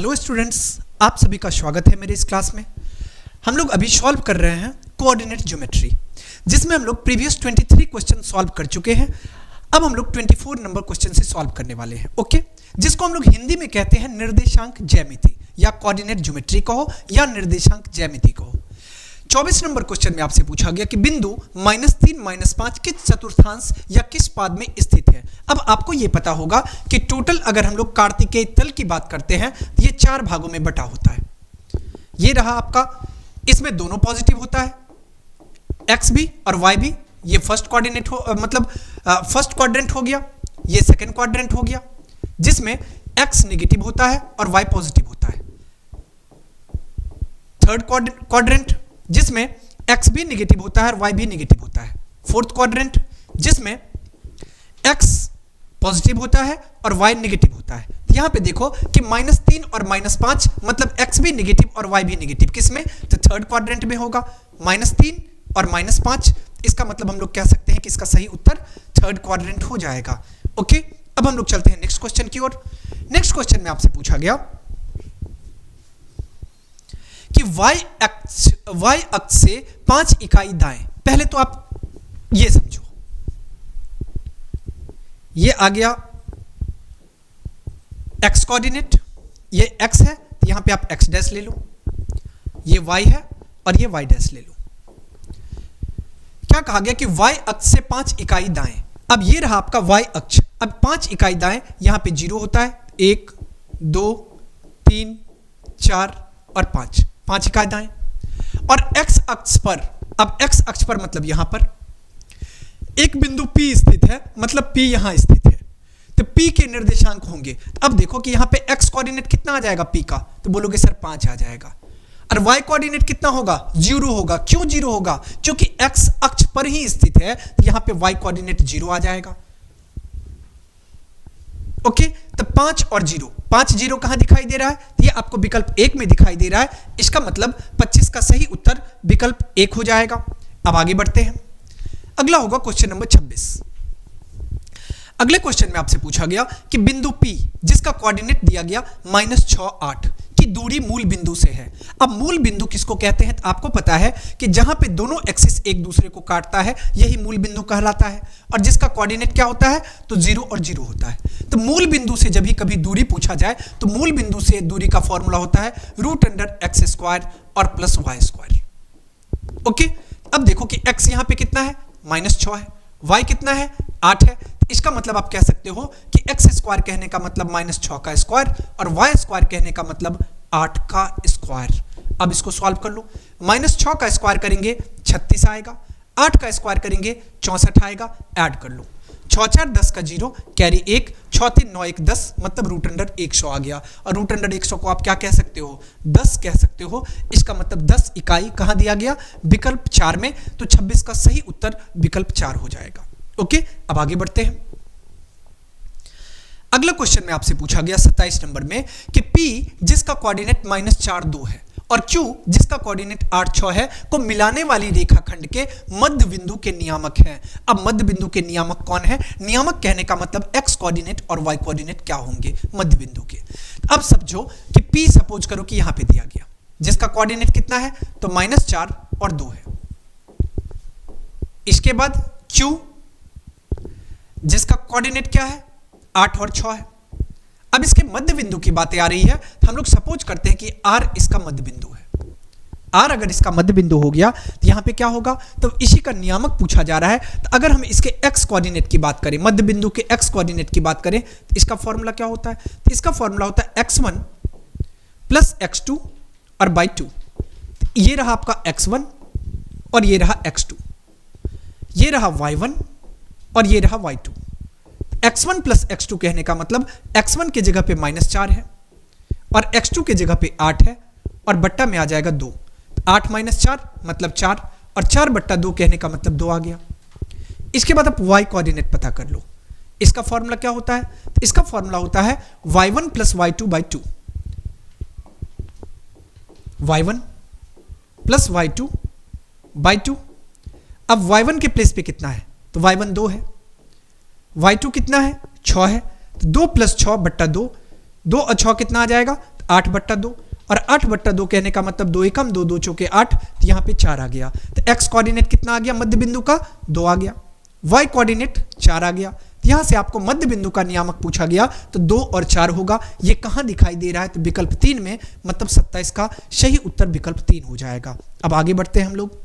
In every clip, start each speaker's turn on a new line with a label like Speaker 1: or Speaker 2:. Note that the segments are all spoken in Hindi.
Speaker 1: हेलो स्टूडेंट्स, आप सभी का स्वागत है मेरे इस क्लास में। हम लोग अभी सॉल्व कर रहे हैं कोऑर्डिनेट ज्योमेट्री, जिसमें हम लोग प्रीवियस 23 क्वेश्चन सॉल्व कर चुके हैं। अब हम लोग 24 नंबर क्वेश्चन से सॉल्व करने वाले हैं, ओके, जिसको हम लोग हिंदी में कहते हैं निर्देशांक ज्यामिति या कोऑर्डिनेट ज्योमेट्री कहो या निर्देशांक ज्यामिति कहो। 24 नंबर क्वेश्चन में आपसे पूछा गया कि बिंदु -3 -5 किस चतुर्थांश या किस पाद में स्थित है। अब आपको यह पता होगा कि टोटल अगर हम लोग कार्तिकेय तल की बात करते हैं तो ये 4 भागों में बटा होता है। ये रहा आपका, इसमें दोनों पॉजिटिव होता है, एक्स भी और वाई भी। ये फर्स्ट कोऑर्डिनेट फर्स्ट क्वाड्रेंट हो गया, ये सेकंड क्वाड्रेंट हो गया, जिसमें एक्स नेगेटिव होता है और वाई पॉजिटिव होता है। थर्ड क्वाड्रेंट जिसमें x भी नेगेटिव होता है और y भी नेगेटिव होता है। फोर्थ क्वाड्रेंट जिसमें x पॉजिटिव होता है और y नेगेटिव होता है। यहां पे देखो कि -3 और -5 मतलब x भी नेगेटिव और y भी नेगेटिव, किसमें? तो थर्ड क्वाड्रेंट में होगा। -3 और -5, इसका मतलब हम लोग कह सकते हैं कि इसका सही उत्तर थर्ड क्वाड्रेंट हो जाएगा। ओके, अब हम लोग चलते हैं नेक्स्ट क्वेश्चन की ओर। नेक्स्ट क्वेश्चन में आपसे पूछा गया कि y अक्ष से 5 इकाई दाएं। पहले तो आप ये समझो, ये आ गया x कोऑर्डिनेट, ये x है तो यहां पे आप x डैश ले लो, ये y है और ये y डैश ले लो। क्या कहा गया कि y अक्ष से 5 इकाई दाएं। अब ये रहा आपका y अक्ष, अब 5 इकाई दाएं, यहां पे 0 होता है, 1 2 3 4 और 5 इकाई दाएं। और x अक्ष पर, अब x अक्ष पर मतलब यहां पर एक बिंदु P स्थित है, मतलब P यहां स्थित है, तो P के निर्देशांक होंगे। अब देखो कि यहां पे x कोऑर्डिनेट कितना आ जाएगा P का, तो बोलोगे सर 5 आ जाएगा। और y कोऑर्डिनेट कितना होगा? 0 होगा। क्यों 0 होगा? क्योंकि x अक्ष पर ही स्थित है, तो यहां पे y कोऑर्डिनेट 0 आ जाएगा। ओके, तो 5 और 0, 5 0 कहां दिखाई दे रहा है? तो ये आपको विकल्प 1 में दिखाई दे रहा है। इसका मतलब 25 का सही उत्तर विकल्प 1 हो जाएगा। अब आगे बढ़ते हैं, अगला होगा क्वेश्चन नंबर 26। अगले क्वेश्चन में आपसे पूछा गया कि बिंदु P जिसका कोऑर्डिनेट दिया गया -6 8 की दूरी मूल बिंदु से है। अब मूल बिंदु किसको कहते हैं? तो आपको पता है कि जहां पे दोनों एक्सिस एक दूसरे को काटता है यही मूल बिंदु कहलाता है, और जिसका कोऑर्डिनेट क्या होता है? तो 0 और 0 होता है। तो मूल बिंदु से जब भी कभी दूरी पूछा जाए तो मूल बिंदु से दूरी का फॉर्मूला होता है √x² और +y²। ओके, अब देखो कि x यहां पे कितना है? -6 है, y कितना है? 8 है। इसका मतलब आप कह सकते हो कि x² कहने का मतलब -6 का स्क्वायर और y² कहने का मतलब 8 का स्क्वायर। अब इसको सॉल्व कर लो। -6 का स्क्वायर करेंगे 36 आएगा, 8 का स्क्वायर करेंगे 64 आएगा। ऐड कर लो, 6 4 10 का 0 कैरी 1, 6 3 9 1 10 मतलब √100 आ गया। और √100 को आप क्या कह सकते हो? 10 कह सकते हो। इसका मतलब 10 इकाई कहां दिया गया? विकल्प 4 में। तो 26 का सही उत्तर विकल्प 4 हो जाएगा। ओके, अब आगे बढ़ते हैं। अगला क्वेश्चन में आपसे पूछा गया 27 नंबर में कि P जिसका कोऑर्डिनेट -4 2 है और Q जिसका कोऑर्डिनेट 8 6 है को मिलाने वाली रेखाखंड के मध्य बिंदु के नियामक हैं। अब मध्य बिंदु के नियामक कौन है? नियामक कहने का मतलब x कोऑर्डिनेट और y कोऑर्डिनेट क्या होंगे? मध्य बिंदु के। अब समझो कि P सपोज करो कि यहां पे दिया गया, जिसका कोऑर्डिनेट कितना है? तो -4 और 2 है। इसके बाद Q जिसका कोऑर्डिनेट क्या है? 8 और 6 है। अब इसके मध्य बिंदु की बातें आ रही है, तो हम लोग सपोज करते हैं कि R इसका मध्य बिंदु है। R अगर इसका मध्य बिंदु हो गया तो यहां पे क्या होगा? तो इसी का नियामक पूछा जा रहा है। तो अगर हम इसके x कोऑर्डिनेट की बात करें, मध्य बिंदु के x कोऑर्डिनेट की बात करें, तो इसका फॉर्मूला क्या होता है? तो इसका फॉर्मूला होता है x1 + x2 और /2। ये रहा आपका x1 और ये रहा x2, ये रहा y1 और ये रहा y2। x1 + x2 कहने का मतलब x1 के जगह पे -4 है और x2 के जगह पे 8 है और बट्टा में आ जाएगा 2। 8 - 4 मतलब 4 और 4/2 कहने का मतलब 2 आ गया। इसके बाद आप y कोऑर्डिनेट पता कर लो। इसका फॉर्मूला क्या होता है? तो इसका फॉर्मूला होता है y1 + y2/2, y1 + y2/2। अब y1 के प्लेस पे कितना है? तो y1 2 है, y2 कितना है? 6 है। तो 2 + 6/2, 2 और 6 कितना आ जाएगा? 8/2, और 8/2 कहने का मतलब 2 एकम 2, 2 चौके 8, तो यहाँ पे 4 आ गया। तो x कोऑर्डिनेट कितना आ गया मध्य बिंदु का? 2 आ गया। y कोऑर्डिनेट 4 आ गया। यहाँ से आपको मध्य बिंदु का नियामक पूछा गया तो 2 और 4 होगा। ये कहाँ दिखाई दे रहा है? तो विकल्प 3 में, मतलब 27 का सही उत्तर विकल्प 3 हो जाएगा। अब आगे बढ़ते हैं हम लोग।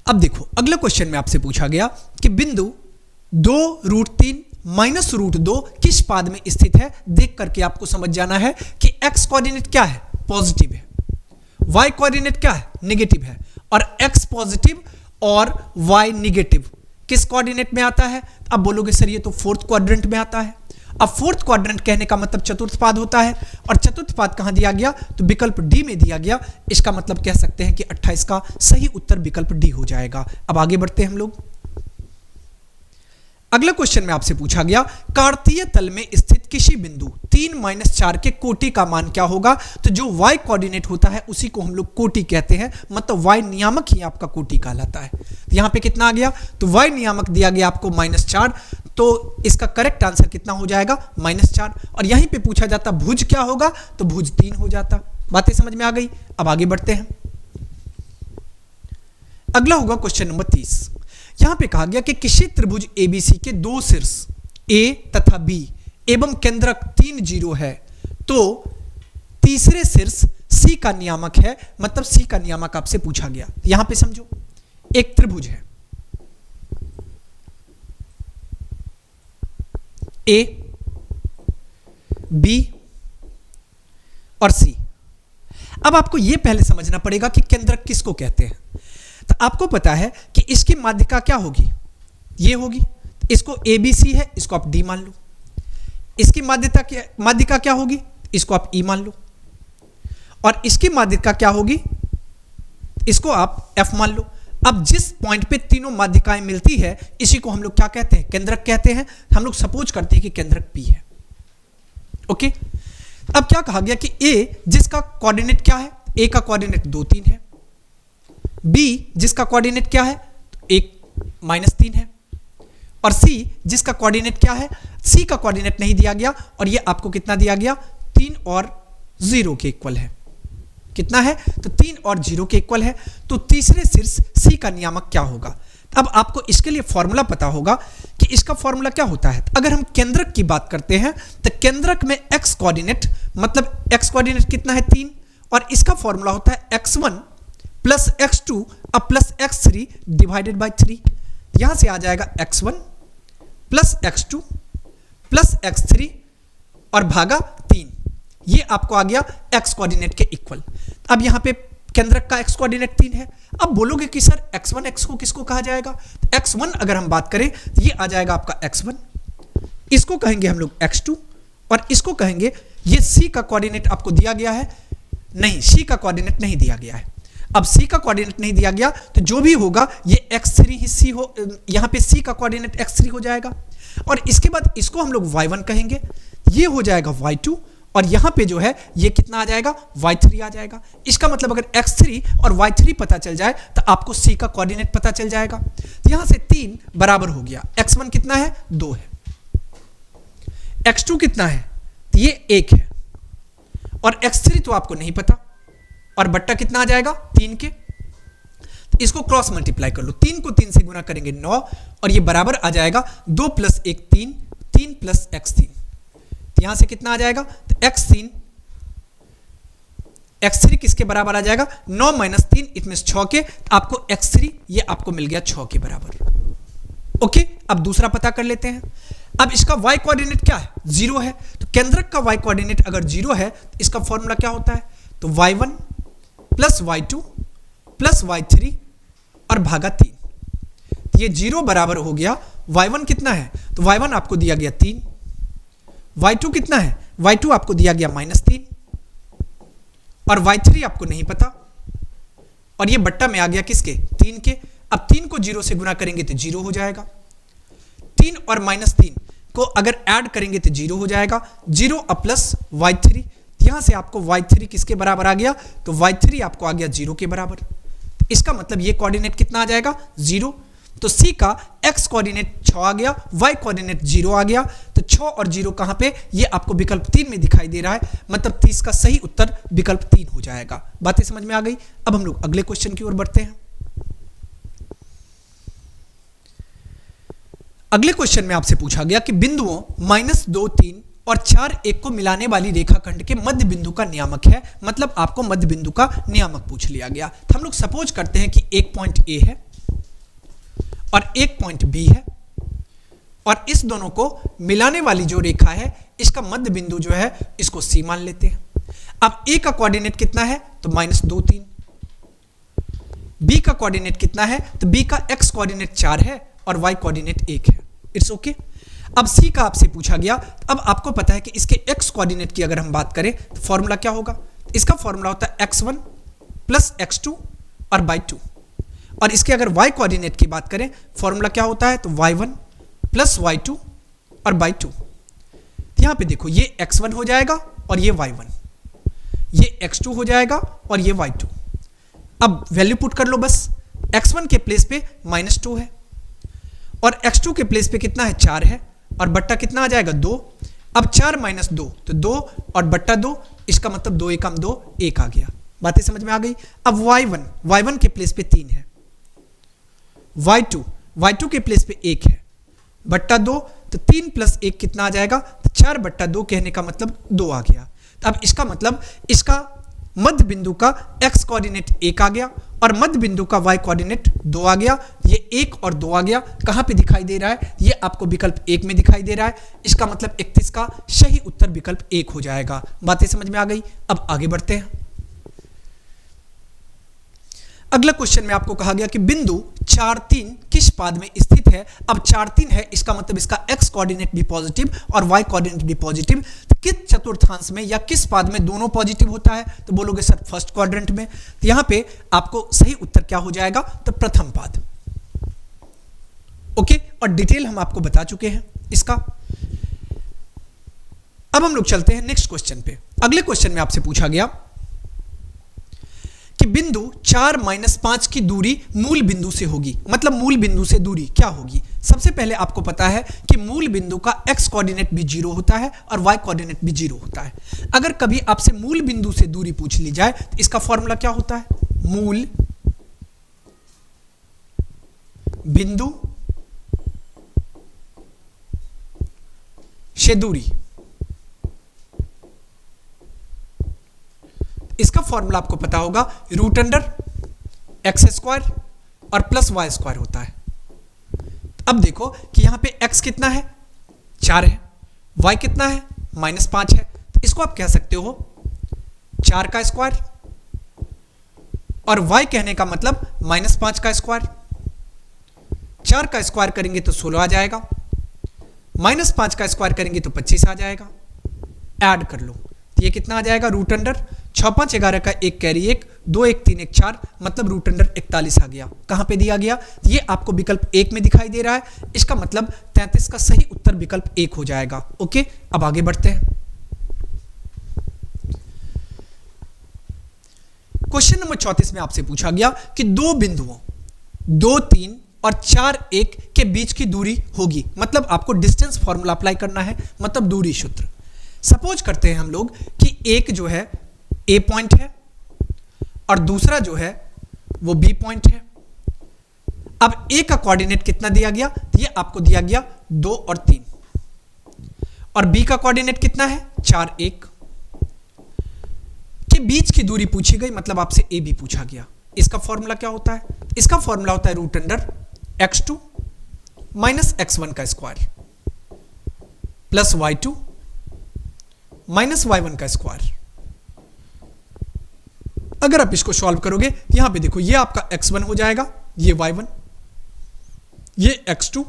Speaker 1: अब देखो अगले क्वेश्चन में आपसे पूछा गया कि बिंदु 2√3 माइनस √2 किस पाद में स्थित है? देख करके आपको समझ जाना है कि x कोऑर्डिनेट क्या है? पॉजिटिव है। y कोऑर्डिनेट क्या है? नेगेटिव है। और x पॉजिटिव और y नेगेटिव किस कोऑर्डिनेट में आता है? अब बोलोगे सर ये तो फोर्थ क्वाड्रेंट में आता है। अब फोर्थ क्वाड्रेंट कहने का मतलब चतुर्थ पाद होता है, और चतुर्थ पाद कहां दिया गया? तो विकल्प डी में दिया गया। इसका मतलब कह सकते हैं कि 28 का सही उत्तर विकल्प डी हो जाएगा। अब आगे बढ़ते हैं हम लोग। अगला क्वेश्चन में आपसे पूछा गया कार्तीय तल में स्थित किसी बिंदु 3-4 के कोटि का मान क्या होगा? तो जो y कोऑर्डिनेट होता है उसी को हम लोग कोटि कहते हैं, मतलब y नियामक ही आपका कोटि कहलाता है। यहां पे कितना आ गया? तो y नियामक दिया गया आपको -4, तो इसका करेक्ट आंसर कितना हो जाएगा? -4। और यहीं पे पूछा जाता भुज क्या होगा? तो भुज 3 हो जाता। बातें समझ में आ गई? अब आगे बढ़ते हैं। अगला होगा क्वेश्चन नंबर 30। यहां पे कहा गया कि किसी त्रिभुज ABC के 2 शीर्ष A तथा B एवं केंद्रक 3 0 है, तो तीसरे शीर्ष C का नियामक है, मतलब C का नियामक आपसे पूछा गया। यहां पे समझो एक त्रिभुज है A, B और C। अब आपको यह पहले समझना पड़ेगा कि केंद्रक किसको कहते हैं। तो आपको पता है कि इसकी माध्यिका क्या होगी? ये होगी। इसको ABC है, इसको आप D मान लो। इसकी माध्यिका क्या होगी? इसको आप E मान लो। और इसकी माध्यिका क्या होगी? इसको आप F मान लो। अब जिस पॉइंट पे तीनों माध्यिकाएं मिलती है इसी को हम लोग क्या कहते हैं? केंद्रक कहते हैं। हम लोग सपोज करते हैं कि केंद्रक P है। ओके, अब क्या कहा गया कि A जिसका कोऑर्डिनेट क्या है? A का कोऑर्डिनेट 2 3 है। B जिसका कोऑर्डिनेट क्या है? 1 -3 है। और C जिसका कोऑर्डिनेट क्या है? C का कोऑर्डिनेट नहीं दिया गया, और ये आपको कितना दिया गया? 3 और 0 के इक्वल है। कितना है? तो 3 और 0 के इक्वल है। तो तीसरे शीर्ष C का नियामक क्या होगा? अब आपको इसके लिए फॉर्मूला पता होगा कि इसका फॉर्मूला क्या होता है। अगर हम केंद्रक की बात करते हैं तो केंद्रक में x कोऑर्डिनेट, मतलब x कोऑर्डिनेट कितना है? 3, और इसका फॉर्मूला होता है x1 प्लस x2 अब प्लस x3 डिवाइडेड बाय 3। यहां से आ जाएगा x1 plus x2 plus x3 और भागा 3। ये आपको आ गया x कोऑर्डिनेट के इक्वल। अब यहां पे केंद्रक का x कोऑर्डिनेट 3 है। अब बोलोगे कि सर x1 x को किसको कहा जाएगा? x1 अगर हम बात करें तो ये आ जाएगा आपका x1, इसको कहेंगे हम लोग x2, और इसको कहेंगे, ये C का कोऑर्डिनेट आपको दिया गया है? नहीं, C का कोऑर्डिनेट नहीं दिया गया है। अब C का कोऑर्डिनेट नहीं दिया गया तो जो भी होगा ये x3 ही C हो, यहां पे C का कोऑर्डिनेट x3 हो जाएगा। और इसके बाद इसको हम लोग y1 कहेंगे, ये हो जाएगा y2, और यहां पे जो है ये कितना आ जाएगा? y3 आ जाएगा। इसका मतलब अगर x3 और y3 पता चल जाए तो आपको C का कोऑर्डिनेट पता चल जाएगा। तो यहां से 3 बराबर हो गया। x1 कितना है? 2 है। x2 कितना है? तो ये 1 है। और x3 तो आपको नहीं पता, और बट्टा कितना आ जाएगा? 3 के। तो इसको क्रॉस मल्टीप्लाई कर लो, 3 को 3 से गुना करेंगे 9, और ये बराबर आ जाएगा 2 + 1 3, 3 + x3। तो यहां से कितना आ जाएगा? तो x3 किसके बराबर आ जाएगा? 9 - 3 इट मींस 6 के। आपको x3 ये आपको मिल गया 6 के बराबर। ओके, अब दूसरा पता कर लेते हैं। अब इसका y कोऑर्डिनेट क्या है? 0 है। तो केंद्रक का y कोऑर्डिनेट अगर 0 है तो इसका फॉर्मूला क्या होता है? तो y1 plus y2 plus y3 और भागा 3। ये 0 बराबर हो गया। y1 कितना है? तो y1 आपको दिया गया 3। y2 कितना है? y2 आपको दिया गया -3, और y3 आपको नहीं पता, और ये बट्टा में आ गया किसके? 3 के। अब 3 को 0 से गुना करेंगे तो 0 हो जाएगा। 3 और -3 को अगर ऐड करेंगे तो 0 हो जाएगा। 0 और प्लस y3, यहां से आपको y3 किसके बराबर आ गया? तो y3 आपको आ गया 0 के बराबर। इसका मतलब ये कोऑर्डिनेट कितना आ जाएगा? 0। तो C का x कोऑर्डिनेट 6 आ गया, y कोऑर्डिनेट 0 आ गया। तो तो 6 और 0 कहां पे, ये आपको विकल्प 3 में दिखाई दे रहा है, मतलब 30 का सही उत्तर विकल्प 3 हो जाएगा। बातें समझ में आ गई। अब हम लोग अगले क्वेश्चन की ओर बढ़ते हैं। अगले क्वेश्चन में आपसे पूछा गया कि बिंदुओं -2, 3 और 4, 1 को मिलाने वाली रेखाखंड के मध्य बिंदु का नियामक है, मतलब आपको मध्य बिंदु का नियामक पूछ लिया गया। तो हम लोग सपोज करते हैं कि एक पॉइंट ए है और एक पॉइंट बी है, और इस दोनों को मिलाने वाली जो रेखा है इसका मध्य बिंदु जो है इसको सी मान लेते हैं। अब ए का कोऑर्डिनेट कितना है, तो -2, 3। बी का कोऑर्डिनेट कितना है, तो बी का एक्स कोऑर्डिनेट 4 है और वाई कोऑर्डिनेट 1 है। It's okay. अब सी का आपसे पूछा गया, अब आपको पता है कि इसके एक्स कोऑर्डिनेट की अगर हम बात करें तो फॉर्मूला क्या होगा, इसका फॉर्मूला होता है x1 प्लस x2 और बाई 2, और इसके अगर y कोऑर्डिनेट की बात करें फॉर्मूला क्या होता है, तो y1 प्लस y2 और बाई 2। यहां पे देखो ये x1 हो जाएगा और ये y1, ये x2 हो जाएगा और ये y2। अब वैल्यू पुट कर लो बस, x1 के प्लेस पे -2 है और x2 के प्लेस पे कितना है, 4 है, और बट्टा कितना आ जाएगा, 2। अब 4 - 2 तो 2 और बट्टा 2, इसका मतलब 2 एकम 2, 1 आ गया। बातें समझ में आ गई। अब y1 के प्लेस पे 3 है, y2 के प्लेस पे 1 है, बट्टा 2, तो 3 + 1 कितना आ जाएगा, तो 4/2 कहने का मतलब 2 आ गया। अब इसका मतलब इसका मध्य बिंदु का x कोऑर्डिनेट 1 आ गया और मध्य बिंदु का y कोऑर्डिनेट 2 आ गया। ये 1 और 2 आ गया, कहां पे दिखाई दे रहा है, ये आपको विकल्प 1 में दिखाई दे रहा है। इसका मतलब 31 का सही उत्तर विकल्प 1 हो जाएगा। बातें समझ में आ गई। अब आगे बढ़ते हैं। अगला क्वेश्चन में आपको कहा गया कि बिंदु 4, 3 किस पाद में स्थित है। अब 4, 3 है, इसका मतलब इसका x कोऑर्डिनेट भी पॉजिटिव और y कोऑर्डिनेट भी पॉजिटिव। तो किस चतुर्थांश में या किस पाद में दोनों पॉजिटिव होता है, तो बोलोगे सर फर्स्ट क्वाड्रेंट में। तो यहां पे आपको सही उत्तर क्या हो जाएगा, तो प्रथम पाद। ओके, और डिटेल हम आपको बता चुके हैं इसका। अब हम लोग चलते हैं नेक्स्ट क्वेश्चन पे। अगले क्वेश्चन में आपसे पूछा गया कि बिंदु 4 - 5 की दूरी मूल बिंदु से होगी, मतलब मूल बिंदु से दूरी क्या होगी। सबसे पहले आपको पता है कि मूल बिंदु का x कोऑर्डिनेट भी 0 होता है और y कोऑर्डिनेट भी 0 होता है। अगर कभी आपसे मूल बिंदु से दूरी पूछ ली जाए तो इसका फॉर्मूला क्या होता है, मूल बिंदु से दूरी। इसका फॉर्मूला आपको पता होगा, √x² और +y² होता है। अब देखो कि यहां पे x कितना है, 4 है, y कितना है, -5 है। तो इसको आप कह सकते हो 4 का स्क्वायर, और y कहने का मतलब -5 का स्क्वायर। 4 का स्क्वायर करेंगे तो 16 आ जाएगा, -5 का स्क्वायर करेंगे तो 25 आ जाएगा। ऐड कर लो तो ये कितना आ जाएगा, √6 5 11 का 1 कैरी 1, 2 1 3 1 4, मतलब √41 आ गया। कहां पे दिया गया, ये आपको विकल्प 1 में दिखाई दे रहा है। इसका मतलब 33 का सही उत्तर विकल्प 1 हो जाएगा। ओके, अब आगे बढ़ते हैं। क्वेश्चन नंबर 34 में आपसे पूछा गया कि दो बिंदुओं 2, 3 और 4, 1 के बीच की दूरी होगी, मतलब आपको डिस्टेंस फॉर्मूला अप्लाई करना है, मतलब दूरी सूत्र। सपोज करते हैं हम लोग कि एक जो है ए पॉइंट है और दूसरा जो है वो बी पॉइंट है। अब ए का कोऑर्डिनेट कितना दिया गया, ये आपको दिया गया 2 और 3, और बी का कोऑर्डिनेट कितना है, 4, 1 के बीच की दूरी पूछी गई, मतलब आपसे ए बी पूछा गया। इसका फॉर्मूला क्या होता है, इसका फॉर्मूला होता है √x2 - x1 का स्क्वायर प्लस y2 - y1 का स्क्वायर। अगर आप इसको सॉल्व करोगे, यहां पे देखो ये आपका x1 हो जाएगा, ये y1, ये x2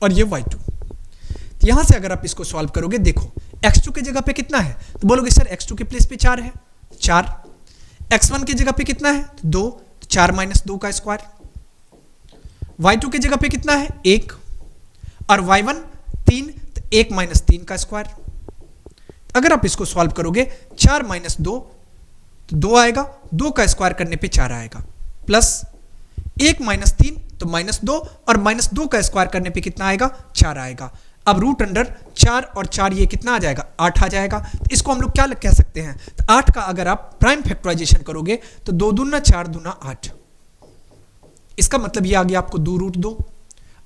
Speaker 1: और ये y2। तो यहां से अगर आप इसको सॉल्व करोगे, देखो x2 के जगह पे कितना है, तो बोलोगे सर x2 के प्लेस पे 4 है, 4। x1 के जगह पे कितना है, 2, 4 - 2 का स्क्वायर। y2 के जगह पे कितना है, 1, और y1 3, तो 1 - 3 का स्क्वायर। अगर आप इसको सॉल्व करोगे, 4 - 2 तो 2 आएगा, 2 का स्क्वायर करने पे 4 आएगा, प्लस 1 - 3 तो -2, और -2 का स्क्वायर करने पे कितना आएगा, 4 आएगा। अब रूट अंडर 4 और 4 ये कितना आ जाएगा, 8 आ जाएगा। तो इसको हम लोग क्या कह सकते हैं, तो 8 का अगर आप प्राइम फैक्टराइजेशन करोगे तो 2 दूना 4 दूना 8, इसका मतलब ये आ गया आपको 2 रूट 2।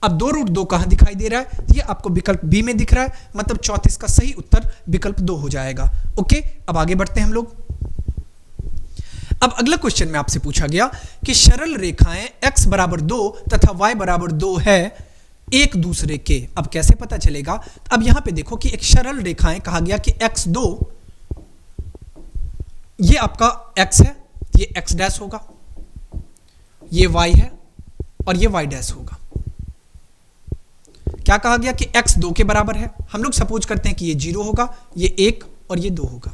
Speaker 1: अब 2 रूट 2 कहां दिखाई दे रहा है, ये आपको विकल्प बी में दिख रहा है, मतलब 34 का सही उत्तर विकल्प 2 हो जाएगा। ओके, अब आगे बढ़ते हैं हम लोग। अब अगला क्वेश्चन में आपसे पूछा गया कि सरल रेखाएं x बराबर 2 तथा y बराबर 2 है एक दूसरे के। अब कैसे पता चलेगा, अब यहां पे देखो कि एक सरल रेखाएं कहा गया कि x2 ये आपका x है, ये x डैश होगा, ये y है और ये y डैश होगा। क्या कहा गया कि x 2 के बराबर है, हम लोग सपोज करते हैं कि ये 0 होगा, ये 1 और ये 2 होगा।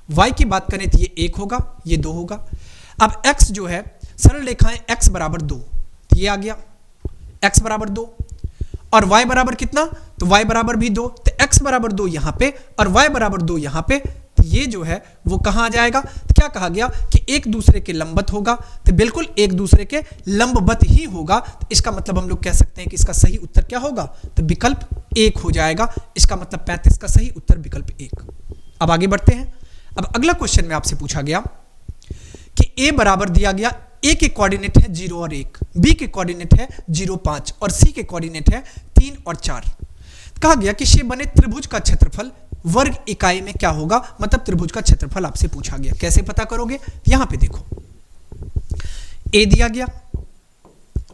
Speaker 1: y की बात करें तो ये 1 होगा, ये 2 होगा। अब x जो है सरल रेखाएं x बराबर 2, ये आ गया x बराबर 2 और y बराबर कितना, तो y बराबर भी 2, तो x बराबर 2 यहां पे और y बराबर 2 यहां पे, तो ये जो है वो कहां आ जाएगा, तो क्या कहा गया कि एक दूसरे के लंबवत होगा, तो बिल्कुल एक दूसरे के लंबवत ही होगा। तो इसका मतलब हम लोग कह सकते हैं कि इसका सही उत्तर क्या होगा, तो विकल्प 1 हो जाएगा। इसका मतलब 35 का सही उत्तर विकल्प 1। अब आगे बढ़ते हैं। अब अगला क्वेश्चन में आपसे पूछा गया कि a बराबर दिया गया, a के कोऑर्डिनेट है 0 और 1, b के कोऑर्डिनेट है 0 5 और c के कोऑर्डिनेट है 3 और 4। कहा गया कि से बने त्रिभुज का क्षेत्रफल वर्ग इकाई में क्या होगा, मतलब त्रिभुज का क्षेत्रफल आपसे पूछा गया। कैसे पता करोगे, यहां पे देखो a दिया गया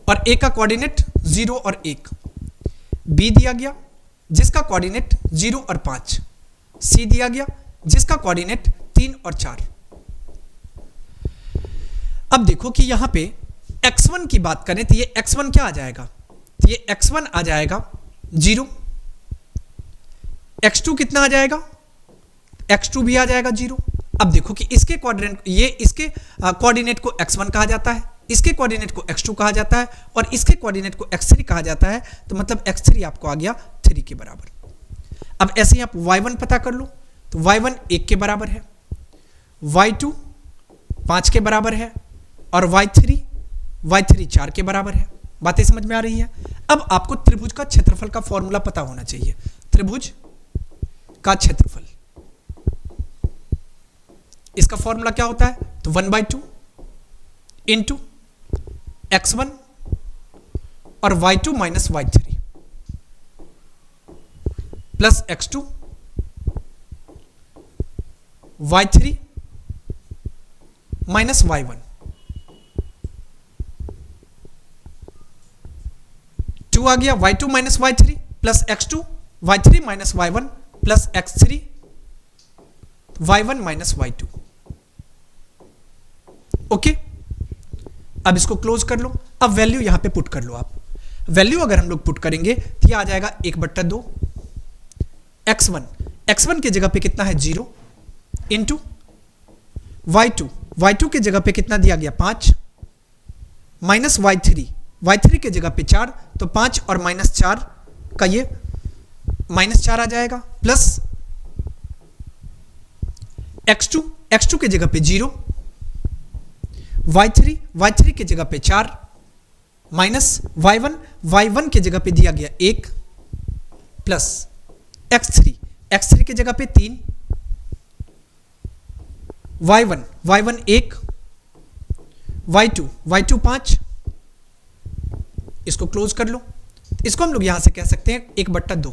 Speaker 1: और a का कोऑर्डिनेट 0 और 1, b दिया गया जिसका कोऑर्डिनेट 0 और 5, c दिया गया जिसका कोऑर्डिनेट 3 और 4। अब देखो कि यहां पे x1 की बात करें तो ये x1 क्या आ जाएगा, तो ये x1 आ जाएगा 0, x2 कितना आ जाएगा, x2 भी आ जाएगा 0। अब देखो कि इसके कोऑर्डिनेट, ये इसके कोऑर्डिनेट को x1 कहा जाता है, इसके कोऑर्डिनेट को x2 कहा जाता है और इसके कोऑर्डिनेट को x3 कहा जाता है, तो मतलब x3 आपको आ गया 3 के बराबर। अब ऐसे ही आप y1 पता कर लो, तो y1 1 के बराबर है, y2 5 के बराबर है और y3 4 के बराबर है। बातें समझ में आ रही है। अब आपको त्रिभुज का क्षेत्रफल का फॉर्मूला पता होना चाहिए। त्रिभुज का क्षेत्रफल, इसका फॉर्मूला क्या होता है, तो 1/2 इंटू x1 और y2 minus y3 plus x2 y3 minus y1 2 आ गया, y2 minus y3 plus x2 y3 minus y1 plus x3 y1 minus y2। Okay, अब इसको क्लोज कर लो। अब वैल्यू यहां पे पुट कर लो। आप वैल्यू अगर हम लोग पुट करेंगे तो यह आ जाएगा 1/2 x1 की जगह पे कितना है 0 इंटू y2 की जगह पे कितना दिया गया 5 माइनस y3 की जगह पे 4, तो 5 और माइनस 4 का ये माइनस 4 आ जाएगा प्लस x2 की जगह पे 0, y3 की जगह पे 4 माइनस y1 की जगह पे दिया गया 1 प्लस x3 की जगह पे 3, y1 1, y2 5। इसको क्लोज कर लो। इसको हम लोग यहां से कह सकते हैं 1/2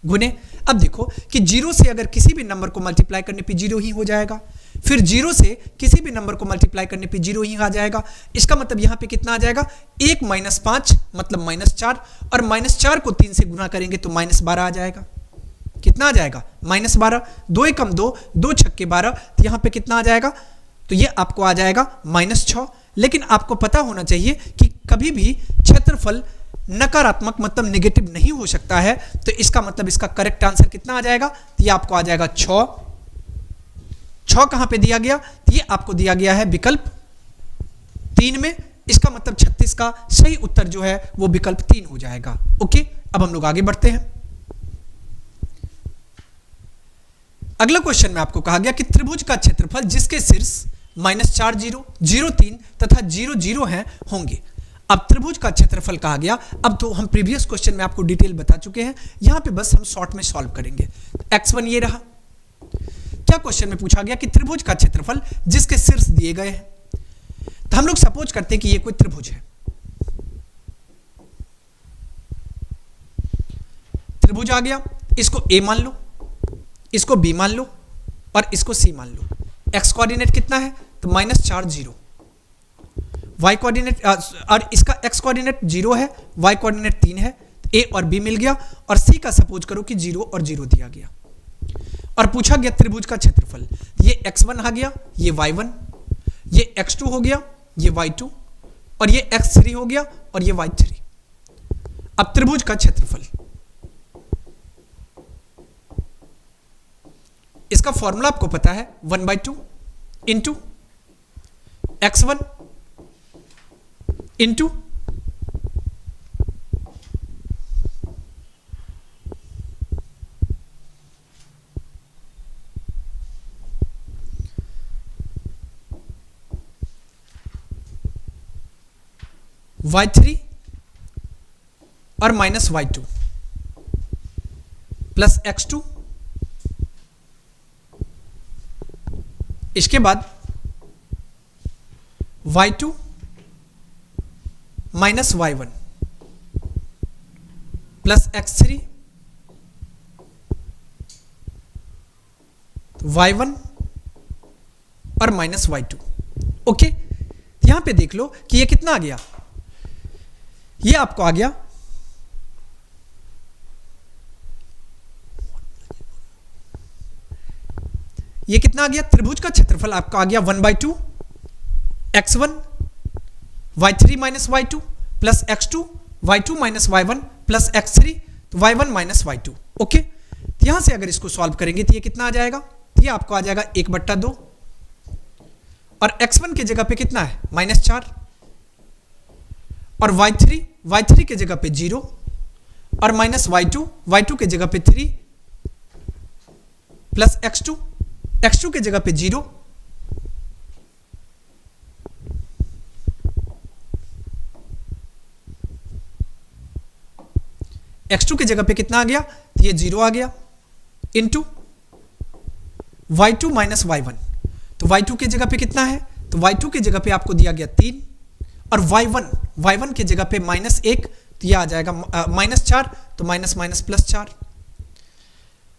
Speaker 1: गुने। अब देखो कि 0 से अगर किसी भी नंबर को मल्टीप्लाई करने पे 0 ही हो जाएगा, फिर 0 से किसी भी नंबर को मल्टीप्लाई करने पे 0 ही आ जाएगा। इसका मतलब यहां पे कितना आ जाएगा 1 माइनस 5 मतलब माइनस 4 और माइनस 4 को 3 से गुना करेंगे तो माइनस 12 आ जाएगा। कितना आ जाएगा माइनस 12, 2 एकम 2, 2 छक्के 12, तो यहां पे कितना आ जाएगा, तो ये आपको आ जाएगा माइनस 6। लेकिन आपको पता होना चाहिए कि कभी भी क्षेत्रफल नकारात्मक मतलब नेगेटिव नहीं हो सकता है, तो इसका मतलब इसका करेक्ट आंसर कितना आ जाएगा, तो ये आपको आ जाएगा 6 कहां पे दिया गया, तो ये आपको दिया गया है विकल्प 3 में। इसका मतलब 36 का सही उत्तर जो है वो विकल्प 3 हो जाएगा। ओके, अब हम लोग आगे बढ़ते हैं। अगला क्वेश्चन में आपको कहा गया कि त्रिभुज का क्षेत्रफल जिसके शीर्ष -4 0 0 3 तथा 0 0 हैं होंगे। अब त्रिभुज का क्षेत्रफल कहा गया। अब तो हम प्रीवियस क्वेश्चन में आपको डिटेल बता चुके हैं, यहां पे बस हम शॉर्ट में सॉल्व करेंगे। x1 ये रहा। क्या क्वेश्चन में पूछा गया कि त्रिभुज का क्षेत्रफल जिसके शीर्ष दिए गए हैं, तो हम लोग सपोज करते हैं कि ये कोई त्रिभुज है। त्रिभुज आ गया, इसको a मान लो, इसको b मान लो और इसको c मान लो। x कोऑर्डिनेट कितना है, तो -4 0, y कोऑर्डिनेट और इसका x कोऑर्डिनेट 0 है, y कोऑर्डिनेट 3 है। a और b मिल गया और c का सपोज करो कि 0 और 0 दिया गया और पूछा गया त्रिभुज का क्षेत्रफल। ये x1 आ गया, ये y1, ये x2 हो गया, ये y2 और ये x3 हो गया और ये y3। अब त्रिभुज का क्षेत्रफल, इसका फॉर्मूला आपको पता है 1/2 इंटू x1 इंटू y3 और माइनस y2 प्लस x2, इसके बाद y2 minus y1 plus x3, y1 और माइनस y2। ओके, यहां पे देख लो कि ये कितना आ गया, ये आपको आ गया ये कितना आ गया, त्रिभुज का क्षेत्रफल आपका आ गया 1/2 x1 y3 minus y2 plus x2 y2 minus y1 plus x3 तो y1 माइनस y2। ओके, यहां से अगर इसको सॉल्व करेंगे तो ये कितना आ जाएगा, तो ये आपको आ जाएगा 1/2 और x1 की जगह पे कितना है -4 और y3 की जगह पे 0 और माइनस y2 की जगह पे 3 प्लस x2 की जगह पे 0 x2 की जगह पे कितना आ गया, तो ये 0 आ गया इंटू y2 माइनस y1, तो y2 की जगह पे कितना है, तो y2 की जगह पे आपको दिया गया 3 और y1 की जगह पे -1, तो ये आ जाएगा -4, तो माइनस माइनस +4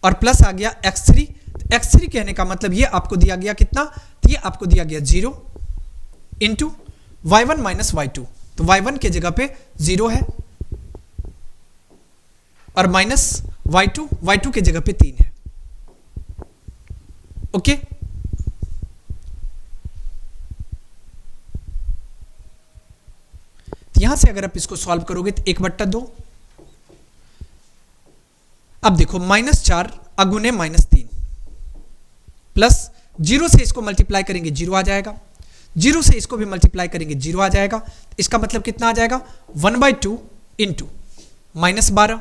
Speaker 1: और प्लस आ गया x3। x3 कहने का मतलब ये आपको दिया गया कितना, तो ये आपको दिया गया 0 इंटू y1 माइनस y2, तो y1 की जगह पे 0 है और माइनस y2 की जगह पे 3 है। ओके, यहां से अगर आप इसको सॉल्व करोगे तो 1/2, अब देखो -4 अगुने -3 प्लस 0 से इसको मल्टीप्लाई करेंगे 0 आ जाएगा, 0 से इसको भी मल्टीप्लाई करेंगे 0 आ जाएगा। इसका मतलब कितना आ जाएगा 1/2 इंटू -12,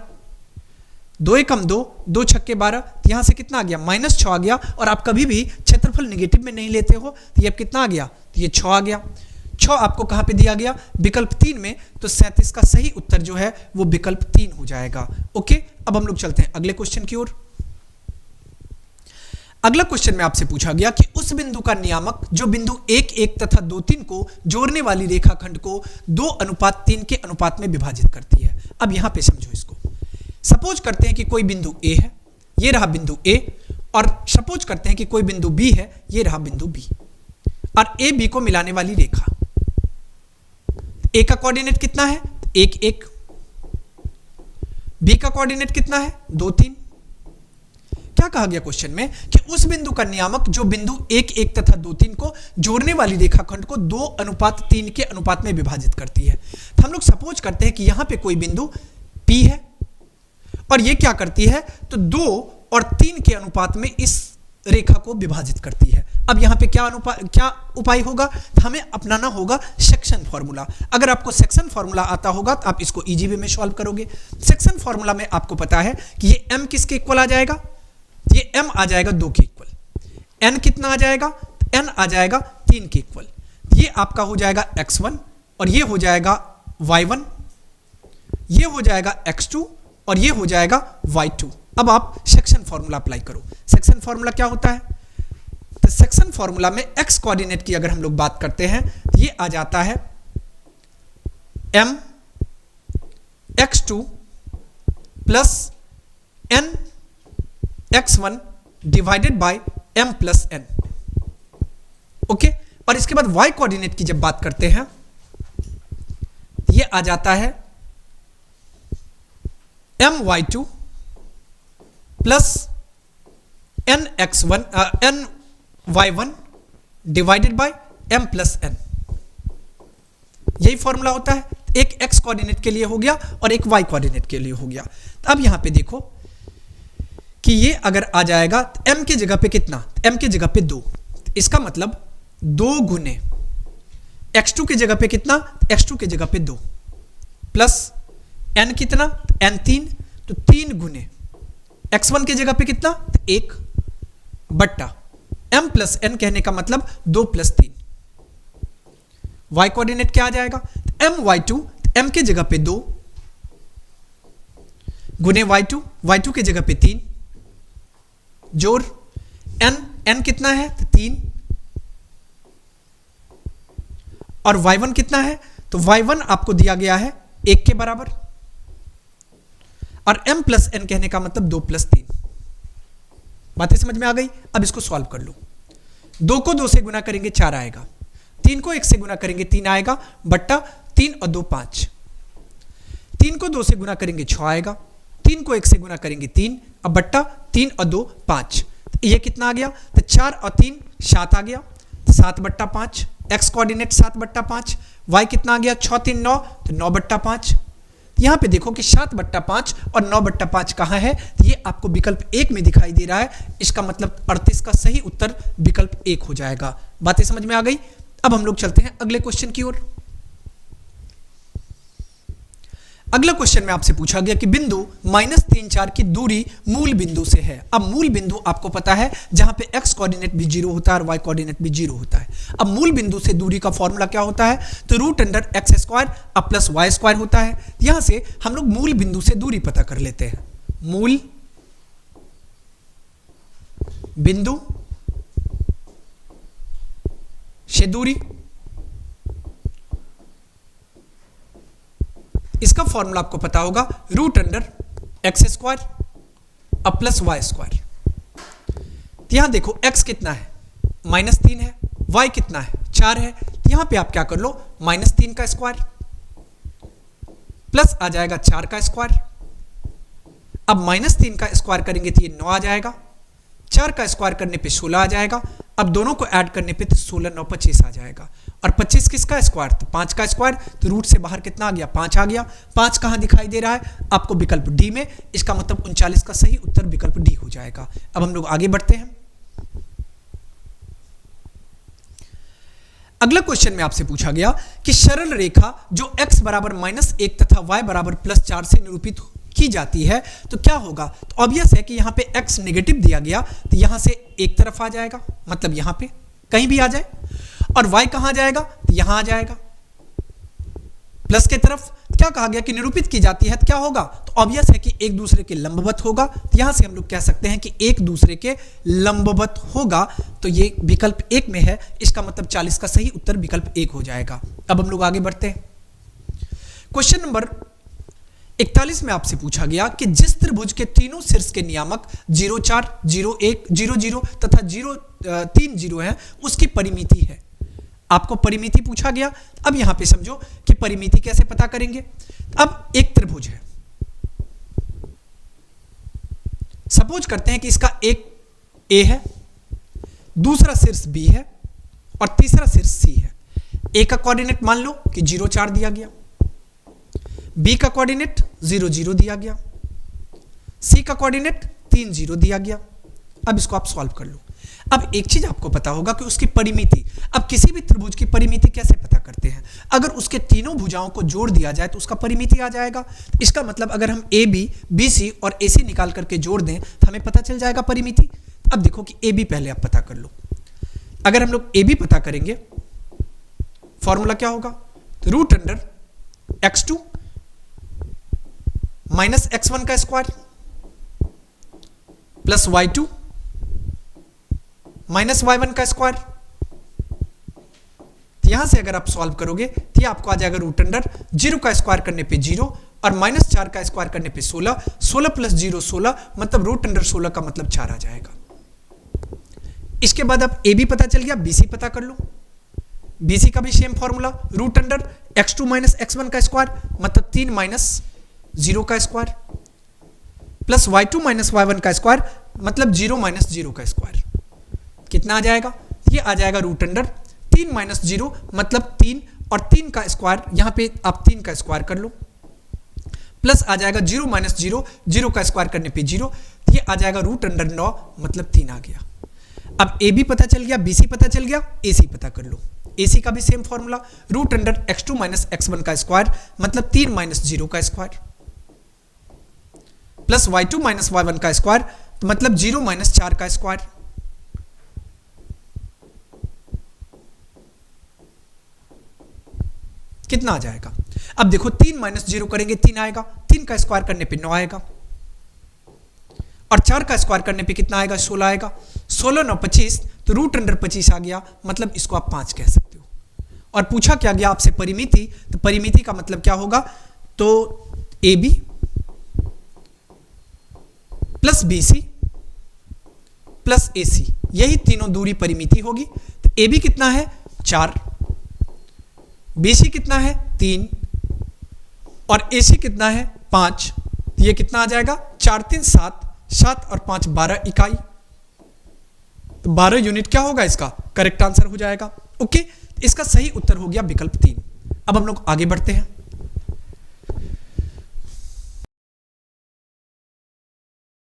Speaker 1: 2 एकम 2, 2 छक्के 12, तो यहां से कितना आ गया -6 आ गया। और आप कभी भी क्षेत्रफल नेगेटिव में नहीं लेते हो, तो ये कितना आ गया, तो ये 6 आ गया। 6 आपको कहां पे दिया गया, विकल्प 3 में, तो 37 का सही उत्तर जो है वो विकल्प 3 हो जाएगा। ओके, अब हम लोग चलते हैं अगले क्वेश्चन की ओर। अगला क्वेश्चन में आपसे पूछा गया कि उस बिंदु का नियामक जो बिंदु 1 1 तथा 2 3 को जोड़ने वाली रेखाखंड को 2:3 के अनुपात में विभाजित करती है। अब यहां पे समझो इसको। सपोज करते हैं कि कोई बिंदु ए है, ये रहा बिंदु ए, और सपोज करते हैं कि कोई बिंदु बी है, ये रहा बिंदु बी, और ए बी को मिलाने वाली रेखा। ए का कोऑर्डिनेट कितना है, 1 1, बी का कोऑर्डिनेट कितना है, 2 3। क्या कहा गया क्वेश्चन में कि उस बिंदु का नियामक जो बिंदु 1 1 तथा 2 3 को जोड़ने वाली रेखाखंड को 2:3 के अनुपात में विभाजित करती है। तो हम लोग सपोज करते हैं कि यहां पे कोई बिंदु P है और ये क्या करती है, तो 2 और 3 के अनुपात में इस रेखा को विभाजित करती है। अब यहां पे क्या उपाय होगा, तो हमें अपनाना होगा सेक्शन फॉर्मूला। अगर आपको सेक्शन फॉर्मूला आता होगा तो आप इसको इजी वे में सॉल्व करोगे। सेक्शन फॉर्मूला में आपको पता है कि ये m किसके इक्वल आ जाएगा, ये m आ जाएगा 2 के इक्वल। n कितना आ जाएगा, n आ जाएगा 3 के इक्वल। ये आपका हो जाएगा x1 और ये हो जाएगा y1, ये हो जाएगा x2 और ये हो जाएगा y2। अब आप सेक्शन फॉर्मूला अप्लाई करो। सेक्शन फॉर्मूला क्या होता है? तो सेक्शन फॉर्मूला में x कोऑर्डिनेट की अगर हम लोग बात करते हैं तो ये आ जाता है m x2 plus n x1 divided by m plus n। Okay, और इसके बाद y कोऑर्डिनेट की जब बात करते हैं तो ये आ जाता है m y2 plus n y1 divided by m plus n। यही फॉर्मूला होता है। एक x कोऑर्डिनेट के लिए हो गया और एक y कोऑर्डिनेट के लिए हो गया। तो अब यहां पे देखो कि ये अगर आ जाएगा m की जगह पे कितना, m की जगह पे 2, इसका मतलब 2 गुने x2 की जगह पे कितना, x2 की जगह पे 2 प्लस n कितना, n 3, तो 3 गुने x1 की जगह पे कितना, 1 बट्टा m प्लस n कहने का मतलब 2 प्लस 3। y कोऑर्डिनेट क्या आ जाएगा, m y2, m की जगह पे 2 गुने y2 की जगह पे 3 जोड़ n कितना है, 3 और y1 कितना है, तो y1 आपको दिया गया है 1 के बराबर और m प्लस n कहने का मतलब 2 प्लस 3। बातें समझ में आ गई? अब इसको सॉल्व कर लो। 2 को 2 से गुना करेंगे 4 आएगा, 3 को 1 से गुना करेंगे 3 आएगा बट्टा 3 और 2 5, 3 को 2 से गुना करेंगे 6 आएगा, 3 को 1 से गुना करेंगे 3 और बट्टा 3 और 2 5। ये कितना आ गया, तो 4 और 3 7 आ गया, 7 बट्टा 5, x कोऑर्डिनेट 7 बट्टा 5, y कितना आ गया 6 3 9, तो 9 बट्टा 5। यहां पे देखो कि 7 बट्टा 5 और 9 बट्टा 5 कहां है, तो ये आपको विकल्प 1 में दिखाई दे रहा है। इसका मतलब 38 का सही उत्तर विकल्प 1 हो जाएगा। बातें समझ में आ गई? अब हम लोग चलते हैं अगले क्वेश्चन की ओर। अगला क्वेश्चन में आपसे पूछा गया कि बिंदु -3 4 की दूरी मूल बिंदु से है। अब मूल बिंदु आपको पता है जहां पे x कोऑर्डिनेट भी 0 होता है और y कोऑर्डिनेट भी 0 होता है। अब मूल बिंदु से दूरी का फॉर्मूला क्या होता है, तो √x² अब प्लस y² होता है। यहां से हम लोग मूल बिंदु से दूरी पता कर लेते हैं। मूल बिंदु से दूरी, इसका फॉर्मूला आपको पता होगा √x² अब प्लस y²। यहां देखो x कितना है, -3 है, y कितना है 4 है, तो यहां पे आप क्या कर लो, -3 का स्क्वायर प्लस आ जाएगा 4 का स्क्वायर। अब -3 का स्क्वायर करेंगे तो ये 9 आ जाएगा, 4 का स्क्वायर करने पे 16 आ जाएगा। अब दोनों को ऐड करने पे तो 16 9 25 आ जाएगा, और 25 किसका स्क्वायर, तो 5 का स्क्वायर, तो रूट से बाहर कितना आ गया, 5 आ गया। 5 कहां दिखाई दे रहा है आपको, विकल्प डी में। इसका मतलब 39 का सही उत्तर विकल्प डी हो जाएगा। अब हम लोग आगे बढ़ते हैं। अगला क्वेश्चन में आपसे पूछा गया कि सरल रेखा जो x बराबर -1 तथा y बराबर +4 से निरूपित की जाती है तो क्या होगा। तो ऑब्वियस है कि यहां पे x नेगेटिव दिया गया तो यहां से एक तरफ आ जाएगा, मतलब यहां पे कहीं भी आ जाए, और y कहां जाएगा, तो यहां आ जाएगा प्लस के तरफ। क्या कहा गया कि निरूपित की जाती है तो क्या होगा, तो ऑब्वियस है कि एक दूसरे के लंबवत होगा। तो यहां से हम लोग कह सकते हैं कि एक दूसरे के लंबवत होगा, तो ये विकल्प 1 में है। इसका मतलब 40 का सही उत्तर विकल्प 1 हो जाएगा। अब हम लोग आगे बढ़ते हैं। क्वेश्चन नंबर 41 में आपसे पूछा गया कि जिस त्रिभुज के तीनों शीर्ष के नियामक 0 4 0 1 0 0 तथा 0 3 0 है उसकी परिमिति है। आपको परिमिति पूछा गया। अब यहां पे समझो कि परिमिति कैसे पता करेंगे। अब एक त्रिभुज है, सपोज करते हैं कि इसका एक ए है, दूसरा शीर्ष बी है और तीसरा शीर्ष सी है। ए का कोऑर्डिनेट मान लो कि 0 4 दिया गया, बी का कोऑर्डिनेट 0 0 दिया गया, सी का कोऑर्डिनेट 3 0 दिया गया। अब इसको आप सॉल्व कर लो। अब एक चीज आपको पता होगा कि उसकी परिमिति, अब किसी भी त्रिभुज की परिमिति कैसे पता करते हैं, अगर उसके तीनों भुजाओं को जोड़ दिया जाए तो उसका परिमिति आ जाएगा। इसका मतलब अगर हम ए बी, बी सी और ए सी निकाल करके जोड़ दें तो हमें पता चल जाएगा परिमिति। अब देखो कि ए बी पहले आप पता कर लो। अगर हम लोग ए बी पता करेंगे, फॉर्मूला क्या होगा, तो x2 माइनस x1 का square plus y2 minus y1 का स्क्वायर। तो यहां से अगर आप सॉल्व करोगे तो ये आपको आ जाएगा रूट अंडर 0 का स्क्वायर करने पे 0 और माइनस 4 का स्क्वायर करने पे 16, 16 प्लस 0 16, मतलब रूट अंडर 16 का मतलब 4 आ जाएगा। इसके बाद अब ए बी पता चल गया, बी सी पता कर लो। बी सी का भी same formula, root under x2 minus x1 का स्क्वायर मतलब 3 माइनस 0 का square plus y2 minus y1 का स्क्वायर मतलब 0 माइनस 0 का स्क्वायर। कितना आ जाएगा? ये आ जाएगा रूट अंडर 3 माइनस 0 मतलब 3 और 3 का स्क्वायर, यहां पे आप 3 का स्क्वायर कर लो, प्लस आ जाएगा 0 माइनस 0, 0 का स्क्वायर करने पे 0, ये आ जाएगा रूट अंडर 9 मतलब 3 आ गया। अब ए बी पता चल गया, बी सी पता चल गया, ए सी पता कर लो। ए सी का भी same formula, root under x2 minus x1 का स्क्वायर मतलब 3 माइनस 0 का square plus y2 minus y1 का स्क्वायर मतलब 0 माइनस 4 का स्क्वायर। कितना आ जाएगा? अब देखो 3 माइनस 0 करेंगे 3 आएगा, 3 का स्क्वायर करने पे 9 आएगा और 4 का स्क्वायर करने पे कितना आएगा? 16 आएगा। 16 9 25, तो रूट अंडर 25 आ गया, मतलब इसको आप 5 कह सकते हो। और पूछा क्या गया आपसे? परिमिति, तो परिमिति का मतलब क्या होगा? तो A B plus B C plus A C, यही तीनों दूरी परिमिति होगी। तो ए बी कितना है? 4, बी सी कितना है? 3 और ए सी कितना है? 5। ये कितना आ जाएगा? 4 3 7, 7 और 5 12 इकाई, तो 12 यूनिट क्या होगा? इसका करेक्ट आंसर हो जाएगा। ओके, इसका सही उत्तर हो गया विकल्प 3। अब हम लोग आगे बढ़ते हैं।